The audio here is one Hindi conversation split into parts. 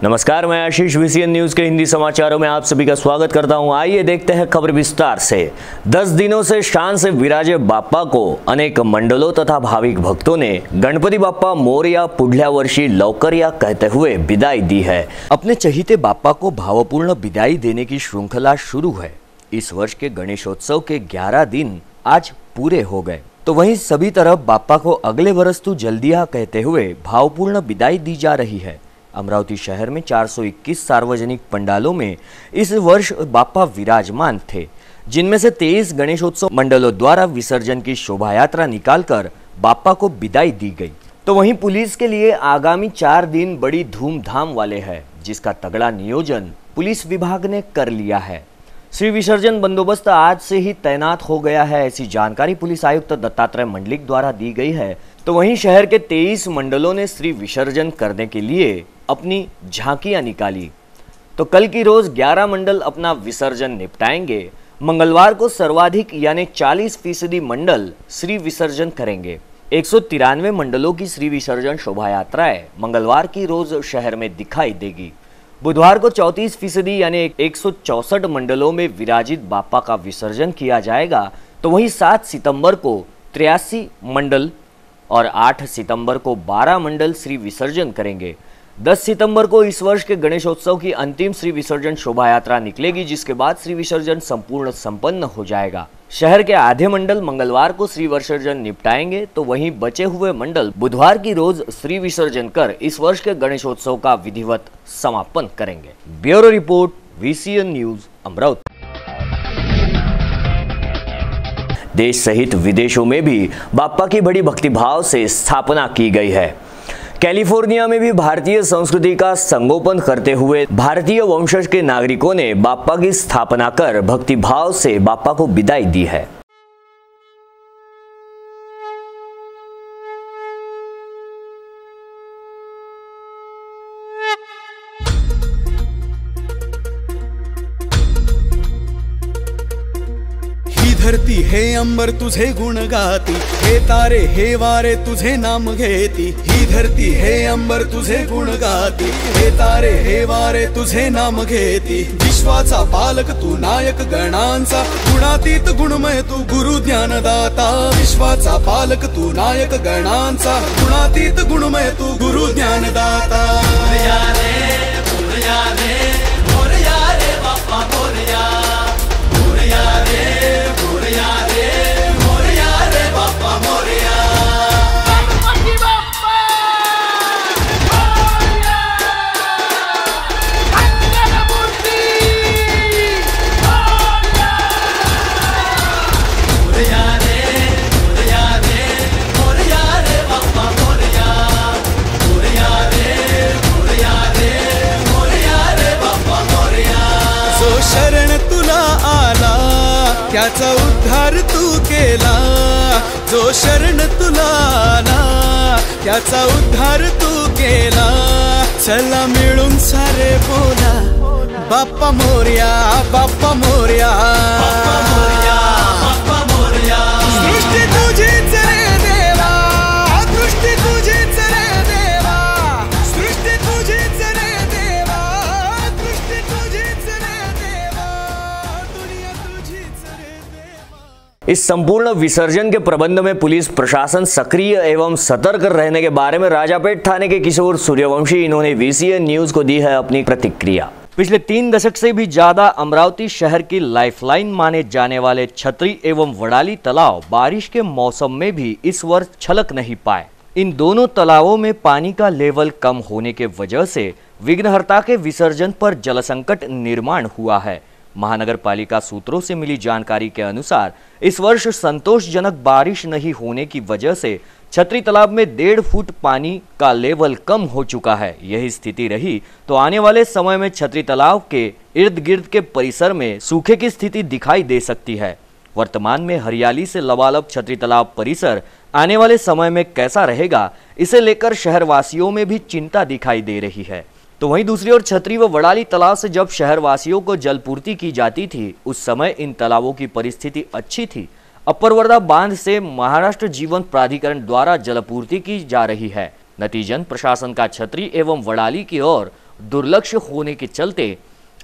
नमस्कार, मैं आशीष VCN न्यूज के हिंदी समाचारों में आप सभी का स्वागत करता हूं। आइए देखते हैं खबर विस्तार से। 10 दिनों से शान से विराजे बाप्पा को अनेक मंडलों तथा भाविक भक्तों ने गणपति बाप्पा मोरया पुढल्या वर्षी लवकर या कहते हुए विदाई दी है। अपने चहीते बाप्पा को भावपूर्ण विदाई देने की श्रृंखला शुरू है। इस वर्ष के गणेशोत्सव के 11 दिन आज पूरे हो गए, तो वहीं सभी तरफ बाप्पा को अगले वर्ष तू जल्दिया कहते हुए भावपूर्ण विदाई दी जा रही है। अमरावती शहर में 421 सार्वजनिक पंडालों में इस वर्ष बाप्पा विराजमान थे, जिनमें से 23 गणेशोत्सव मंडलों द्वारा विसर्जन की शोभा यात्रा निकालकर बाप्पा को विदाई दी गई। तो वहीं पुलिस के लिए आगामी 4 दिन बड़ी धूमधाम वाले हैं, जिसका तगड़ा नियोजन पुलिस विभाग ने कर लिया है। श्री विसर्जन बंदोबस्त आज से ही तैनात हो गया है, ऐसी जानकारी पुलिस आयुक्त दत्तात्रेय मंडलिक द्वारा दी गई है। तो वहीं शहर के 23 मंडलों ने श्री विसर्जन करने के लिए अपनी झांकियां निकाली। तो कल की रोज 11 मंडल अपना विसर्जन निपटाएंगे। मंगलवार को सर्वाधिक यानी 40% मंडल श्री विसर्जन करेंगे। 193 मंडलों की श्री विसर्जन शोभा यात्राएं मंगलवार की रोज शहर में दिखाई देगी। बुधवार को 34% यानी 164 मंडलों में विराजित बाप्पा का विसर्जन किया जाएगा। तो वहीं 7 सितंबर को 83 मंडल और 8 सितंबर को 12 मंडल श्री विसर्जन करेंगे। 10 सितंबर को इस वर्ष के गणेशोत्सव की अंतिम श्री विसर्जन शोभा यात्रा निकलेगी, जिसके बाद श्री विसर्जन संपूर्ण संपन्न हो जाएगा। शहर के आधे मंडल मंगलवार को श्री विसर्जन निपटाएंगे, तो वहीं बचे हुए मंडल बुधवार की रोज श्री विसर्जन कर इस वर्ष के गणेशोत्सव का विधिवत समापन करेंगे। Bureau report, VCN news, Amravati. देश सहित विदेशों में भी बाप्पा की बड़ी भक्तिभाव से स्थापना की गई है। कैलिफोर्निया में भी भारतीय संस्कृति का संगोपन करते हुए भारतीय वंशज के नागरिकों ने बाप्पा की स्थापना कर भक्तिभाव से बाप्पा को विदाई दी है। धरती हे अंबर तुझे गुण गाती, हे तारे हे वारे तुझे नाम घेती। ही धरती हे अंबर तुझे गुण गाती, हे तारे हे वारे तुझे नाम घेती। विश्वाचा पालक तू नायक गणांचा, गुणातीत गुणमय तू गुरु ज्ञानदाता। विश्वाचा पालक तू नायक गणांचा, गुणातीत गुणमय तू गुरु ज्ञानदाता। मोरया रे मोरया रे बाप्पा मोरया, मोरया रे मोरया रे मोरया रे बाप्पा मोरया। गणपति बाप्पा मोरया, मंगलमूर्ति मोरया। मोरया रे मोरया रे बाप्पा मोरया, मोरया रे मोरया रे बाप्पा मोरया। जो शरण तुला आला त्याचा उद्धार तू केला, जो शरण तुला आला त्याचा उद्धार तू केला। चला मिळून सारे बोला बाप्पा मोरया, बाप्पा मोरया, बाप्पा मोरया, बाप्पा मोरया। सृष्टी तुझीच रे देवा, सृष्टी तुझीच रे देवा, सृष्टी तुझीच रे देवा, सृष्टी तुझीच रे देवा, दुनिया तुझीच रे देवा। इस संपूर्ण विसर्जन के प्रबंध में पुलिस प्रशासन सक्रिय एवं सतर्क रहने के बारे में राजापेट थाने के किशोर सूर्यवंशी इन्होंने VCN न्यूज को दी है अपनी प्रतिक्रिया। पिछले 3 दशक से भी ज्यादा अमरावती शहर की लाइफलाइन माने जाने वाले छतरी एवं वड़ाली तालाब बारिश के मौसम में भी इस वर्ष छलक नहीं पाए। इन दोनों तालाबों में पानी का लेवल कम होने के वजह से विघ्नहर्ता के विसर्जन पर जल संकट निर्माण हुआ है। महानगर पालिका सूत्रों से मिली जानकारी के अनुसार इस वर्ष संतोषजनक बारिश नहीं होने की वजह से छतरी तालाब में 1.5 फुट पानी का लेवल कम हो चुका है। यही स्थिति रही तो आने वाले समय में छतरी तालाब के इर्द गिर्द के परिसर में सूखे की स्थिति दिखाई दे सकती है। वर्तमान में हरियाली से लबालब छतरी तालाब परिसर आने वाले समय में कैसा रहेगा, इसे लेकर शहरवासियों में भी चिंता दिखाई दे रही है। तो वहीं दूसरी ओर छतरी व वड़ाली तालाब से जब शहरवासियों को जलपूर्ति की जाती थी, उस समय इन तालाबों की परिस्थिति अच्छी थी। अपर वर्धा बांध से महाराष्ट्र जीवन प्राधिकरण द्वारा जलपूर्ति की जा रही है। नतीजन प्रशासन का छतरी एवं वड़ाली की ओर दुर्लक्ष्य होने के चलते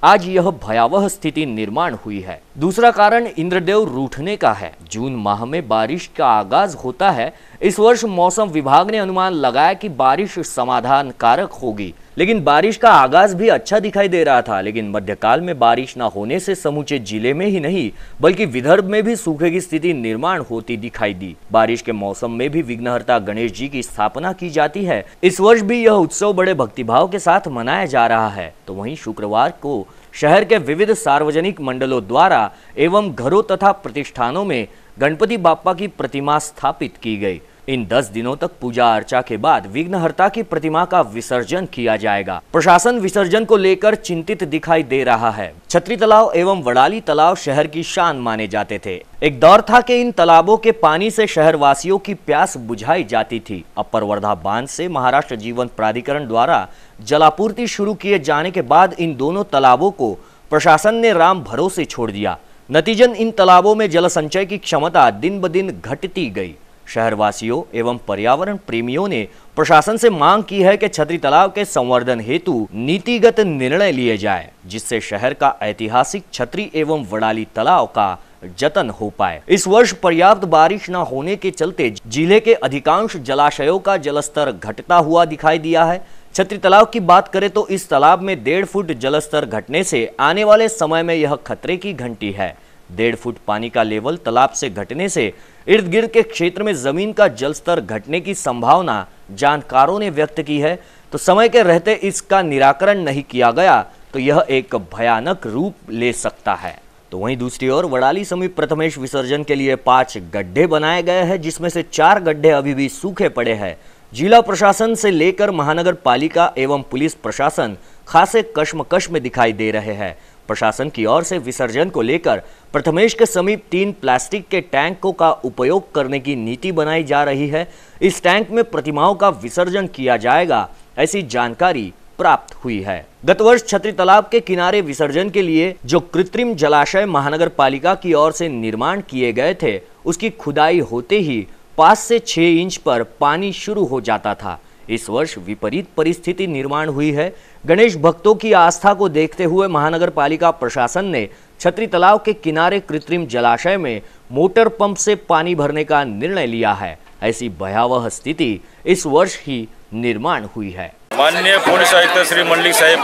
आज यह भयावह स्थिति निर्माण हुई है। दूसरा कारण इंद्रदेव रूठने का है। जून माह में बारिश का आगाज होता है। इस वर्ष मौसम विभाग ने अनुमान लगाया कि बारिश समाधान कारक होगी, लेकिन बारिश का आगाज भी अच्छा दिखाई दे रहा था। लेकिन मध्यकाल में बारिश न होने से समूचे जिले में ही नहीं बल्कि विदर्भ में भी सूखे की स्थिति निर्माण होती दिखाई दी। बारिश के मौसम में भी विघ्नहर्ता गणेश जी की स्थापना की जाती है। इस वर्ष भी यह उत्सव बड़े भक्तिभाव के साथ मनाया जा रहा है। तो वहीं शुक्रवार को शहर के विविध सार्वजनिक मंडलों द्वारा एवं घरों तथा प्रतिष्ठानों में गणपति बाप्पा की प्रतिमा स्थापित की गई। इन 10 दिनों तक पूजा अर्चा के बाद विघ्नहर्ता की प्रतिमा का विसर्जन किया जाएगा। प्रशासन विसर्जन को लेकर चिंतित दिखाई दे रहा है। छतरी तालाब एवं वड़ाली तालाब शहर की शान माने जाते थे। एक दौर था कि इन तालाबों के पानी से शहर वासियों की प्यास बुझाई जाती थी। अपर वर्धा बांध से महाराष्ट्र जीवन प्राधिकरण द्वारा जलापूर्ति शुरू किए जाने के बाद इन दोनों तालाबों को प्रशासन ने राम भरोसे छोड़ दिया। नतीजन इन तालाबों में जल संचय की क्षमता दिन ब दिन घटती गई। शहरवासियों एवं पर्यावरण प्रेमियों ने प्रशासन से मांग की है कि छतरी तालाब के संवर्धन हेतु नीतिगत निर्णय लिए जाए, जिससे शहर का ऐतिहासिक छतरी एवं वड़ाली तालाब का जतन हो पाए। इस वर्ष पर्याप्त बारिश न होने के चलते जिले के अधिकांश जलाशयों का जलस्तर घटता हुआ दिखाई दिया है। छतरी तालाब की बात करें तो इस तालाब में 1.5 फुट जलस्तर घटने से आने वाले समय में यह खतरे की घंटी है। 1.5 फुट पानी का लेवल तालाब से घटने से इर्द गिर्द के क्षेत्र में जमीन का जलस्तर घटने की संभावना जानकारों ने व्यक्त की है। तो समय के रहते इसका निराकरण नहीं किया गया तो यह एक भयानक रूप ले सकता है। तो वहीं दूसरी ओर वड़ाली समीप प्रथमेश विसर्जन के लिए 5 गड्ढे बनाए गए हैं, जिसमें से 4 गड्ढे अभी भी सूखे पड़े हैं। जिला प्रशासन से लेकर महानगर पालिका एवं पुलिस प्रशासन खासे कश्मकश में दिखाई दे रहे हैं। प्रशासन की ओर से विसर्जन को लेकर प्रथमेश के समीप 3 प्लास्टिक के टैंकों का उपयोग करने की नीति बनाई जा रही है। इस टैंक में प्रतिमाओं का विसर्जन किया जाएगा, ऐसी जानकारी प्राप्त हुई है। गत वर्ष छतरी तालाब के किनारे विसर्जन के लिए जो कृत्रिम जलाशय महानगर पालिका की ओर से निर्माण किए गए थे, उसकी खुदाई होते ही 5 से 6 इंच पर पानी शुरू हो जाता था। इस वर्ष विपरीत परिस्थिति निर्माण हुई है। गणेश भक्तों की आस्था को देखते हुए महानगर पालिका प्रशासन ने छतरी तालाब के किनारे कृत्रिम जलाशय में मोटर पंप से पानी भरने का निर्णय लिया है। ऐसी भयावह स्थिति इस वर्ष ही निर्माण हुई है। माननीय पोलीस आयुक्त श्री मंडलिक साहेब,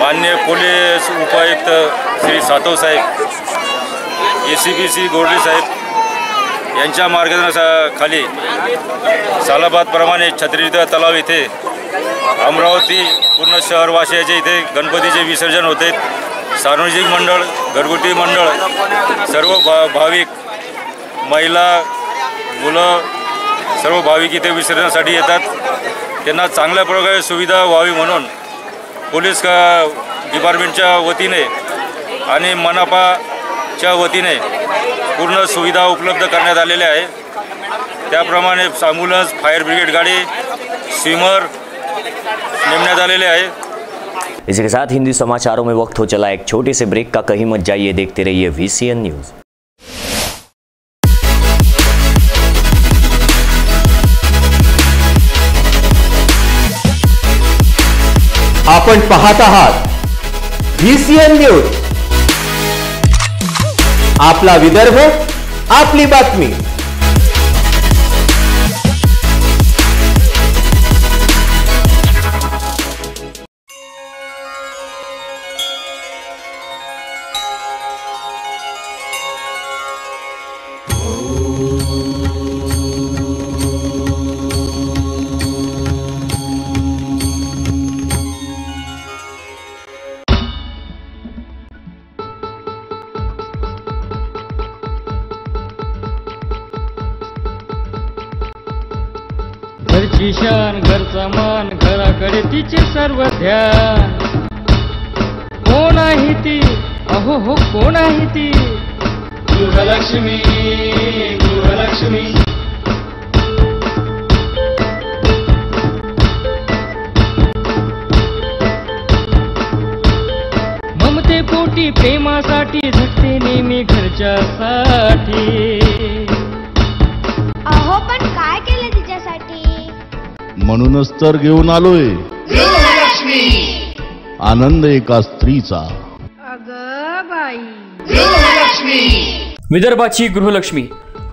माननीय पोलीस उपायुक्त श्री सातव साहेब, ACP श्री गोरडे साहेब यांच्या मार्गदर्शनाखाली सालाबादप्रमाणे छतरी तलाव येथे अमरावती पूर्ण शहरवासियाचे इथे गणपतीचे विसर्जन होते। सार्वजनिक मंडळ, घरगुती मंडळ, सर्व भाविक, महिला, मुलं सर्व भाविक इथे विसर्जनासाठी येतात। त्यांना चांगल्या प्रकारे सुविधा व्हावी म्हणून पोलीस डिपार्टमेंटच्या वतीने आणि मनपाच्या वतीने पूर्ण सुविधा उपलब्ध करण्यात आलेल्या आहे। त्याप्रमाणे ॲम्ब्युलन्स, फायर ब्रिगेड गाड़ी, स्विमर नेमण्यात आलेले आहे। इसी के साथ हिंदी समाचारों में वक्त हो चला एक छोटे से ब्रेक का। कहीं मत जाइए, देखते रहिए VCN न्यूज। आपण पाहत आहात VCN न्यूज, आपला विदर्भ, आपली बातमी। घरची शान, घरचा मान, घराकडे तिचे सर्व ध्यान। कोण आहे ती, अहो हो कोण आहे ती, गृहलक्ष्मी, गृहलक्ष्मी। ममते पोटी प्रेमासाठी झटते नेहमी घरच्यासाठी। अहो पण काय केलं तिच्यासाठी, म्हणूनच तर घेऊन आलोय। आनंद एका स्त्रीचा. अगं बाई. विदर्भाची गृहलक्ष्मी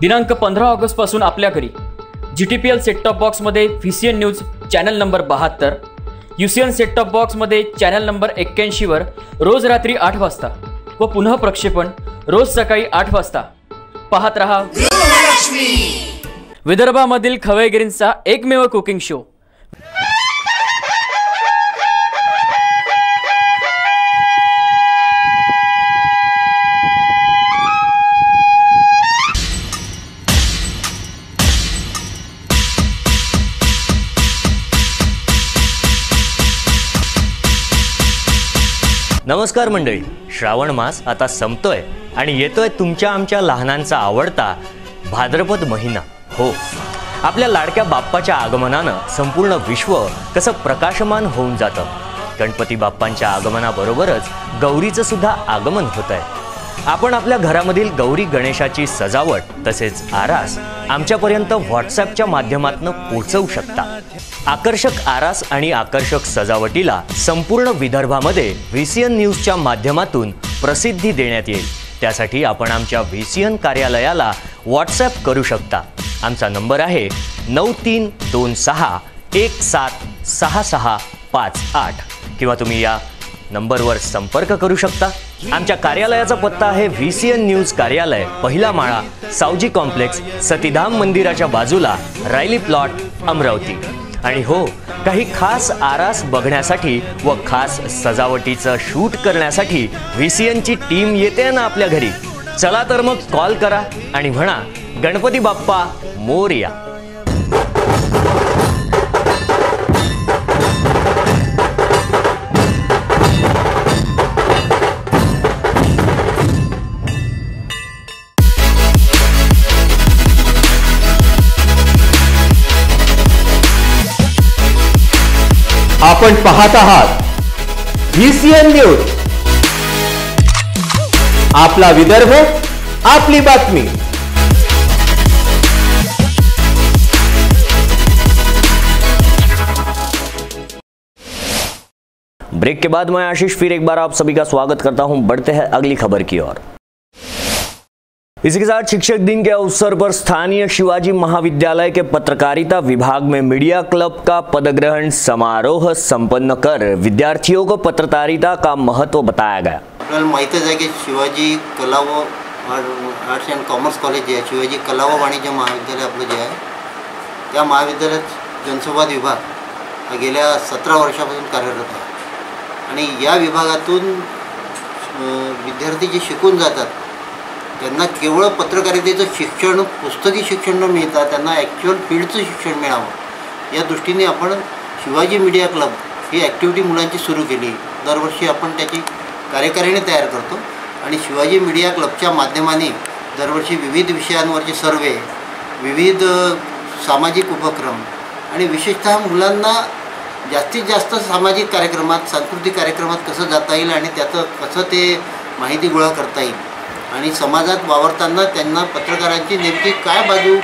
दिनांक 15 ऑगस्ट पासून आपल्या घरी. GTPL सेट टॉप बॉक्स मध्ये VCN news channel number 72, UCN set top box मध्ये चॅनल नंबर 81 वर रोज रात्री 8 वाजता व पुन्हा प्रक्षेपण रोज सकाळी 8 वाजता. पाहत रहा विदर्भामधील खवयगिरींचा एकमेव कुकिंग शो. नमस्कार मंडळी, श्रावण मास आता संपतोय आणि येतोय तुमच्या आमच्या लहानांचा आवडता भाद्रपद महिना. हो, आपल्या लाडक्या बाप्पाच्या आगमनानं संपूर्ण विश्व कसं प्रकाशमान होऊन जातं. गणपती बाप्पांच्या आगमनाबरोबरच गौरीचं सुद्धा आगमन होत आहे. आपण आपल्या घरामधील गौरी गणेशाची सजावट तसेच आरास आमच्यापर्यंत व्हॉट्सॲपच्या माध्यमातून पोहोचवू शकता. आकर्षक आरास आणि आकर्षक सजावटीला संपूर्ण विदर्भामध्ये VCN न्यूजच्या माध्यमातून प्रसिद्धी देण्यात येईल. त्यासाठी आपण आमच्या VCN कार्यालयाला व्हॉट्सॲप करू शकता. आमचा नंबर आहे 9326176658 किंवा तुम्ही या नंबरवर संपर्क करू शकता. आमच्या कार्यालयाचा पत्ता आहे VCN न्यूज कार्यालय, पहिला माळा, सावजी कॉम्प्लेक्स, सतीधाम मंदिराच्या बाजूला, रायली प्लॉट, अमरावती. आणि हो, काही खास आरास बघण्यासाठी व खास सजावटीचं शूट करण्यासाठी VCNची टीम येते ना आपल्या घरी. चला तर मग कॉल करा आणि म्हणा गणपती बाप्पा मोरया. आपण पाहत आहात VCN न्यूज. आपला विदर्भ, आपली बातमी. ब्रेक के बाद मैं आशीष फिर एक बार आप सभी का स्वागत करता हूं. बढ़ते हैं अगली खबर की ओर. इसी के साथ शिक्षक दिन के अवसर पर स्थानीय शिवाजी महाविद्यालय के पत्रकारिता विभाग में मीडिया क्लब का पदग्रहण समारोह संपन्न कर विद्यार्थियों को पत्रकारिता का महत्व बताया गया. आपल्याला माहीतच आहे की शिवाजी कला व आर्ट्स अँड कॉमर्स कॉलेज जे आहे, शिवाजी कला व वाणिज्य महाविद्यालय आपलं जे आहे, त्या महाविद्यालयात जनसंवाद विभाग हा गेल्या 17 वर्षापासून कार्यरत आहे. आणि या विभागातून विद्यार्थी जे शिकून जातात त्यांना केवळ पत्रकारितेचं शिक्षण, पुस्तकी शिक्षण न मिळता त्यांना ॲक्च्युअल फील्डचं शिक्षण मिळावं या दृष्टीने आपण शिवाजी मीडिया क्लब ही ॲक्टिव्हिटी मुलांची सुरू केली. दरवर्षी आपण त्याची कार्यकारिणी तयार करतो आणि शिवाजी मीडिया क्लबच्या माध्यमाने दरवर्षी विविध विषयांवरचे सर्वे, विविध सामाजिक उपक्रम आणि विशेषतः मुलांना जास्तीत जास्त सामाजिक कार्यक्रमात, सांस्कृतिक कार्यक्रमात कसं जाता येईल आणि त्याचं कसं ते माहिती गोळा करता येईल आणि समाजात वावरताना त्यांना पत्रकारांची नेमकी काय बाजू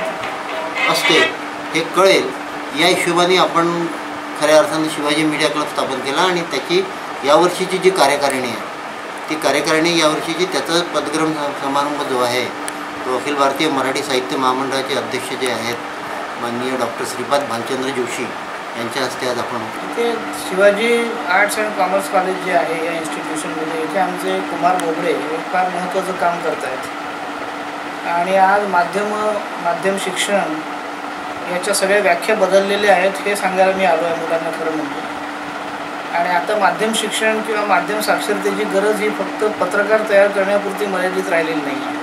असते हे कळेल या हिशोबाने आपण खऱ्या अर्थाने शिवाजी मीडिया क्लब स्थापन केला. आणि त्याची यावर्षीची जी कार्यकारिणी आहे ती कार्यकारिणी यावर्षीची त्याचा पदग्रहण समारंभ जो आहे तो अखिल भारतीय मराठी साहित्य महामंडळाचे अध्यक्ष जे आहेत माननीय डॉक्टर श्रीपाद भालचंद्र जोशी यांच्या हस्ते आज आपण इथे Shivaji arts and commerce college जे आहे या इन्स्टिट्यूशनमध्ये इथे आमचे कुमार बोबडे हे फार महत्त्वाचं काम करत आहेत. आणि आज माध्यम शिक्षण याच्या सगळ्या व्याख्या बदललेल्या आहेत हे सांगायला मी आलो आहे मुलांना खरं म्हणजे. आणि आता माध्यम शिक्षण किंवा माध्यम साक्षरतेची गरज ही फक्त पत्रकार तयार करण्यापुरती मर्यादित राहिलेली नाही आहे.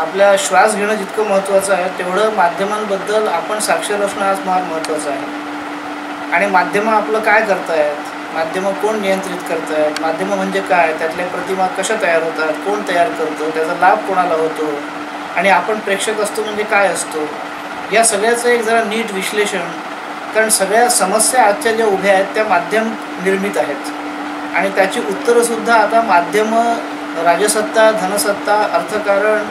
आपल्या श्वास घेणं जितकं महत्त्वाचं आहे तेवढं माध्यमांबद्दल आपण साक्षर असणं आज फार महत्त्वाचं आहे. आणि माध्यमं आपलं काय करतायत, माध्यमं कोण नियंत्रित करतायत, माध्यमं म्हणजे काय, त्यातल्या प्रतिमा कशा तयार होतात, कोण तयार करतो, त्याचा लाभ कोणाला होतो आणि आपण प्रेक्षक असतो म्हणजे काय असतो, या सगळ्याचं एक जरा नीट विश्लेषण. कारण सगळ्या समस्या आजच्या ज्या उभ्या आहेत त्या माध्यम निर्मित आहेत आणि त्याची उत्तरंसुद्धा आता माध्यमं, राजसत्ता, धनसत्ता, अर्थकारण,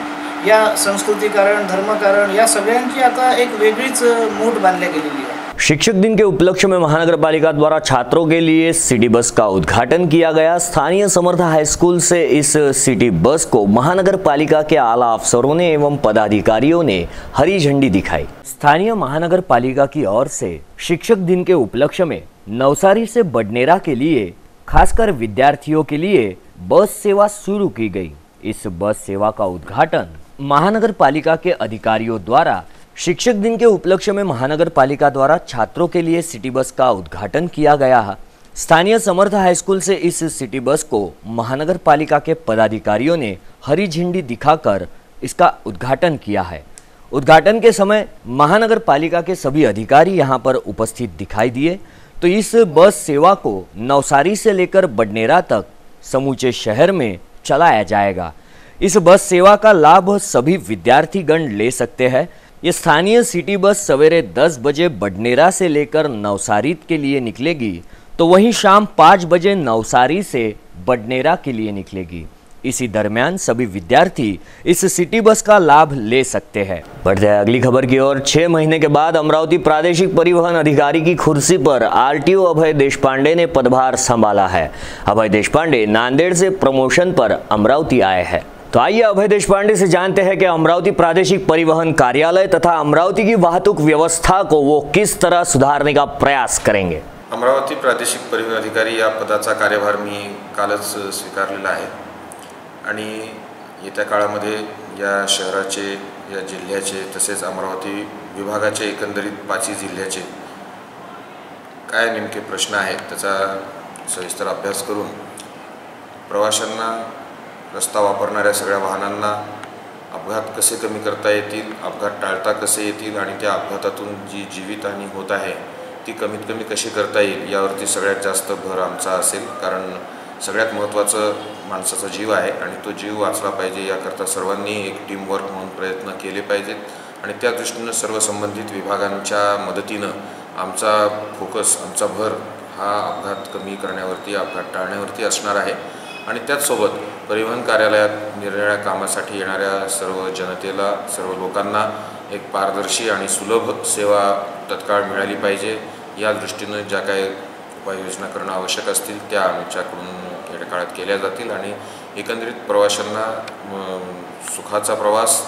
या संस्कृतीकारण, धर्मकारण या सगळ्यांची आता एक वेगळीच मूठ बांधल्या गेलेली आहे. शिक्षक दिन के उपलक्ष्य में महानगर पालिका द्वारा छात्रों के लिए सिटी बस का उद्घाटन किया गया। स्थानीय समर्थ हाई स्कूल से इस सिटी बस को महानगर पालिका के आला अफसरों ने एवं पदाधिकारियों ने हरी झंडी दिखाई। स्थानीय महानगर पालिका की ओर से शिक्षक दिन के उपलक्ष्य में नवसारी से बडनेरा के लिए खासकर विद्यार्थियों के लिए बस सेवा शुरू की गई। इस बस सेवा का उद्घाटन महानगर पालिका के अधिकारियों द्वारा शिक्षक दिन के उपलक्ष्य में महानगर पालिका द्वारा छात्रों के लिए सिटी बस का उद्घाटन किया गया। स्थानीय समर्थ हाई स्कूल से इस सिटी बस को महानगर पालिका के पदाधिकारियों ने हरी झंडी दिखाकर इसका उद्घाटन किया है। उद्घाटन के समय महानगर पालिका के सभी अधिकारी यहां पर उपस्थित दिखाई दिए। तो इस बस सेवा को नवसारी से लेकर बडनेरा तक समूचे शहर में चलाया जाएगा। इस बस सेवा का लाभ सभी विद्यार्थीगण ले सकते हैं। ये स्थानीय सिटी बस सवेरे 10 बजे बडनेरा से लेकर नवसारी के लिए निकलेगी, तो वहीं शाम 5 बजे नवसारी से बडनेरा के लिए निकलेगी। इसी दरमियान सभी विद्यार्थी इस सिटी बस का लाभ ले सकते हैं। बढ़ते हैं अगली खबर की ओर। 6 महीने के बाद अमरावती प्रादेशिक परिवहन अधिकारी की कुर्सी पर आरटीओ अभय देशपांडे ने पदभार संभाला है। अभय देशपांडे नांदेड़ से प्रमोशन पर अमरावती आए हैं। तो आइए अभय देशपांडे से जानते हैं कि अमरावती प्रादेशिक परिवहन कार्यालय तथा अमरावती की वाहतूक व्यवस्था को वो किस तरह सुधारने का प्रयास करेंगे। अमरावती प्रादेशिक परिवहन अधिकारी या पदाचा कार्यभार मी कालच स्वीकारलेला आहे आणि येत्या काळामध्ये या शहराचे, या जिल्ह्याचे तसेच अमरावती विभागाचे एकंदरीत 5 जिल्ह्याचे काय नेमके प्रश्न आहेत त्याचा सविस्तर अभ्यास करून प्रवाशांना, रस्ता वापरणाऱ्या सगळ्या वाहनांना अपघात कसे कमी करता येतील, अपघात टाळता कसे येतील आणि त्या अपघातातून जी जीवितहानी होत आहे ती कमीत कमी कशी करता येईल यावरती सगळ्यात जास्त भर आमचा असेल। कारण सगळ्यात महत्त्वाचं माणसाचा जीव आहे आणि तो जीव वाचला पाहिजे याकरता सर्वांनी एक टीम वर्क म्हणून प्रयत्न केले पाहिजेत आणि त्या दृष्टीने सर्व संबंधित विभागांच्या मदतीने आमचा फोकस, आमचा भर हा अपघात कमी करण्यावरती, अपघात टाळण्यावरती असणार आहे। आणि त्याचसोबत परिवहन कार्यालयात निरनिराळ्या कामासाठी येणाऱ्या सर्व जनतेला, सर्व लोकांना एक पारदर्शी आणि सुलभ सेवा तत्काळ मिळाली पाहिजे या दृष्टीने ज्या काही उपाययोजना करणं आवश्यक असतील त्या आमच्याकडून येत्या काळात केल्या जातील आणि एकंदरीत प्रवाशांना सुखाचा प्रवास,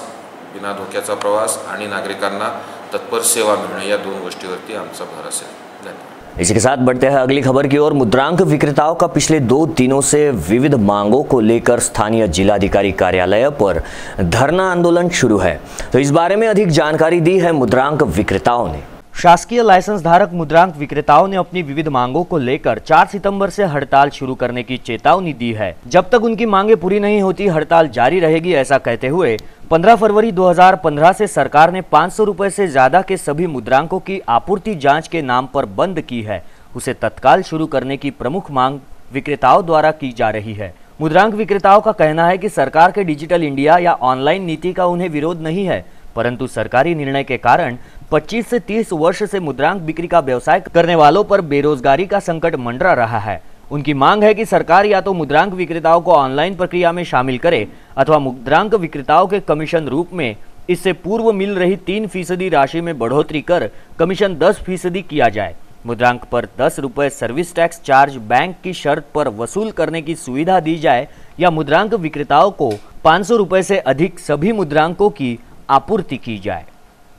बिना धोक्याचा प्रवास आणि नागरिकांना तत्पर सेवा मिळणं या 2 गोष्टीवरती आमचा भर असेल। धन्यवाद। इसी के साथ बढ़ते हैं अगली खबर की ओर। मुद्रांक विक्रेताओं का पिछले 2 दिनों से विविध मांगों को लेकर स्थानीय जिलाधिकारी कार्यालय पर धरना आंदोलन शुरू है। तो इस बारे में अधिक जानकारी दी है मुद्रांक विक्रेताओं ने। शासकीय लाइसेंस धारक मुद्रांक विक्रेताओं ने अपनी विविध मांगों को लेकर 4 सितंबर से हड़ताल शुरू करने की चेतावनी दी है। जब तक उनकी मांगे पूरी नहीं होती हड़ताल जारी रहेगी, ऐसा कहते हुए 15 फरवरी 2015 से सरकार ने 500 रुपए से ज्यादा के सभी मुद्रांकों की आपूर्ति जांच के नाम पर बंद की है। उसे तत्काल शुरू करने की प्रमुख मांग विक्रेताओं द्वारा की जा रही है। मुद्रांक विक्रेताओं का कहना है कि सरकार के डिजिटल इंडिया या ऑनलाइन नीति का उन्हें विरोध नहीं है, परंतु सरकारी निर्णय के कारण 25 से 30 वर्ष से मुद्रांक बिक्री का व्यवसाय करने वालों पर बेरोजगारी का संकट मंडरा रहा है। उनकी मांग है कि सरकार या तो मुद्रांक विक्रेताओं को ऑनलाइन प्रक्रिया में शामिल करे अथवा मुद्रांक विक्रेताओं के कमीशन रूप में इससे पूर्व मिल रही 3% राशि में बढ़ोतरी कर कमीशन 10% किया जाए। मुद्रांक पर 10 रुपए सर्विस टैक्स चार्ज बैंक की शर्त पर वसूल करने की सुविधा दी जाए या मुद्रांक विक्रेताओं को 500 रुपए से अधिक सभी मुद्रांकों की आपूर्ति की जाए।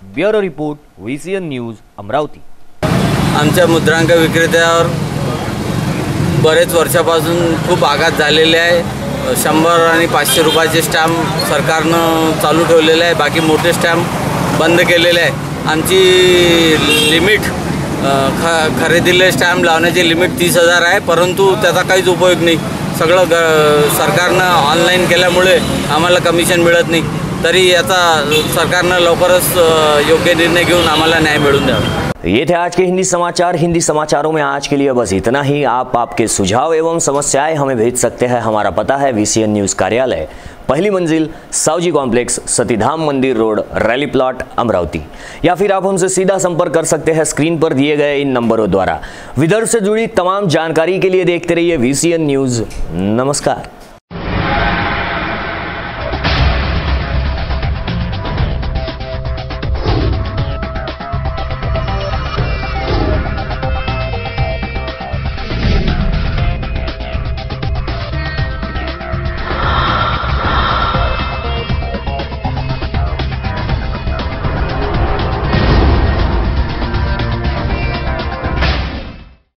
Bureau report, VCN news, Amravati. आमच्या मुद्रांक विक्रेत्यावर बरेच वर्षापासून खूप आघात झालेले आहे। 100 आणि 500 रुपयाचे स्टॅम्प सरकारनं चालू ठेवलेले आहे, बाकी मोठे स्टॅम्प बंद केलेले आहे। आमची लिमिट खरेदीले स्टॅम्प लावण्याची लिमिट 30,000 आहे, परंतु त्याचा काहीच उपयोग नाही। सगळं सरकारनं ऑनलाईन केल्यामुळे आम्हाला कमिशन मिळत नाही। तरी याचा सरकारनं लवकरच योग्य निर्णय घेऊन आम्हाला न्याय मिळवून द्यावा। ये थे आज के हिंदी समाचार। हिंदी समाचारों में आज के लिए बस इतना ही। आप आपके सुझाव एवं समस्याएं हमें भेज सकते हैं। हमारा पता है VCN न्यूज़ कार्यालय, पहली मंजिल, सावजी कॉम्प्लेक्स, सतीधाम मंदिर रोड, रैली प्लॉट, अमरावती। या फिर आप हमसे सीधा संपर्क कर सकते हैं स्क्रीन पर दिए गए इन नंबरों द्वारा। विदर्भ से जुड़ी तमाम जानकारी के लिए देखते रहिए VCN न्यूज़। नमस्कार।